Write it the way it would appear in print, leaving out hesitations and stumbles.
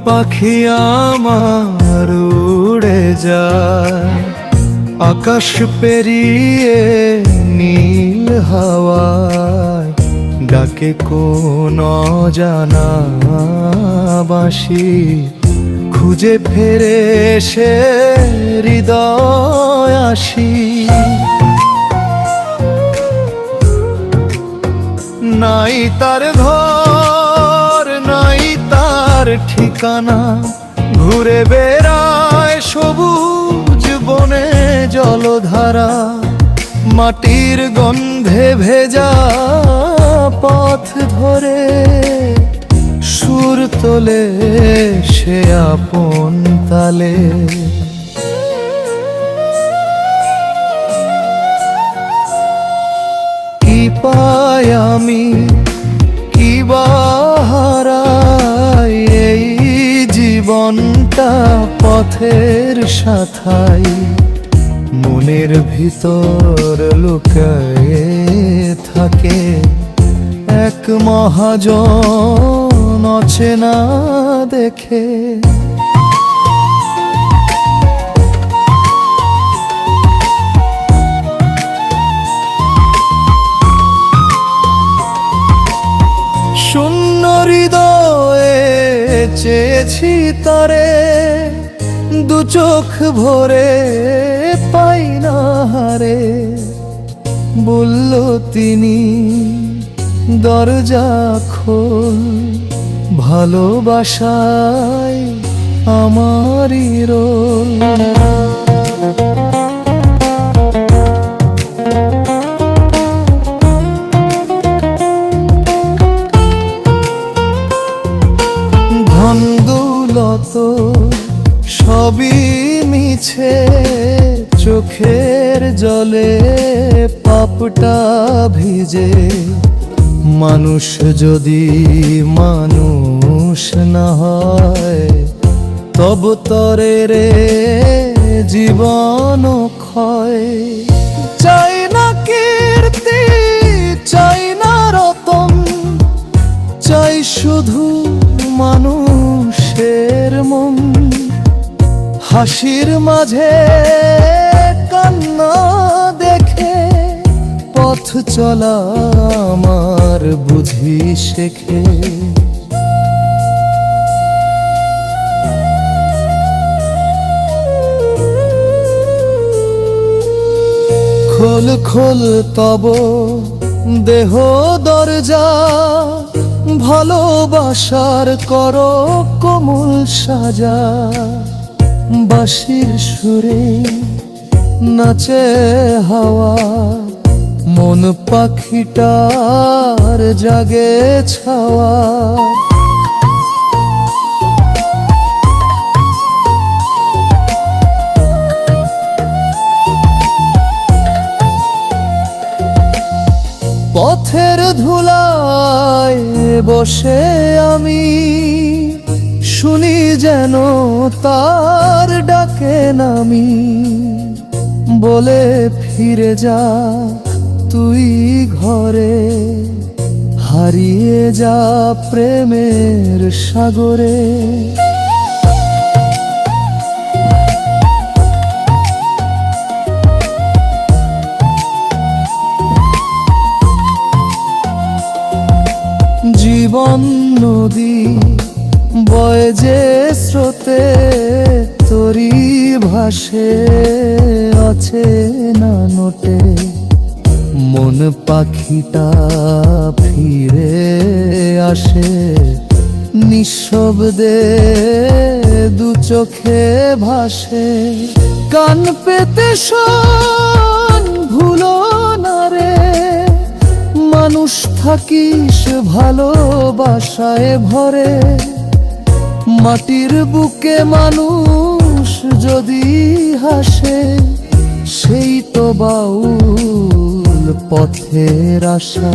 পাখি আমার উড়ে যায় আকাশ পেরিয়ে নীল হাওয়ায়, ডাকে কোন অজানা বাঁশি, খুঁজে ফেরে সে হৃদয় আসি। নাই তার ঘর, নাই তার ঠিকানা, ঘুরে বেড়ায় সবুজ বনে জলধারা। মাটির গন্ধে ভেজা পথ ধরে সুর তোলে সে আপন তালে। কি পাই আমি, কি বা হারাই, এই জীবনটা পথের শাখায় মনের ভিতর লুকায়ে থাকে এক মহাজন অচেনা দেখে। শূন্য হৃদয়ে চেয়েছি তারে, দু চোখ ভরে পাই না হারে। বলল তিনি দরজা খোল, ভালোবাসায় আমারই রোল। ধন দৌলত সবই মিছে, চোখের জলে পাপটা ভিজে। মানুষ যদি মানুষ না হয়, তব তরে রে জীবন ক্ষয়। চাই না কীর্তি, চাই না রতন, চাই শুধু মানুষের মন। হাসির মাঝে কান্না দেখে পথ চলা আমার বুঝি শেখে। খোল খোল তব দেহ দরজা, ভালোবাসার করো কোমল সাজা। বাঁশির সুরে নাচে হাওয়া, মন পাখিটার জাগে ছাওয়া। পথের ধুলায় বসে আমি শুনি যেন তার ডাকে নামি। বলে ফিরে যা তুই ঘরে, হারিয়ে যা প্রেমের সাগরে। জীবন নদী বয়ে যে স্রোতে, তরি ভাসে আছে না নোটে। মন পাখিটা ফিরে আসে নিঃশব্দে, দু চোখে ভাসে। কান পেতে শোন, ভুলো না রে, মানুষ থাকিস ভালোবাসায় ভরে। মাটির বুকে মানুষ যদি হাসে, সেই তো বাউল পথের আশা।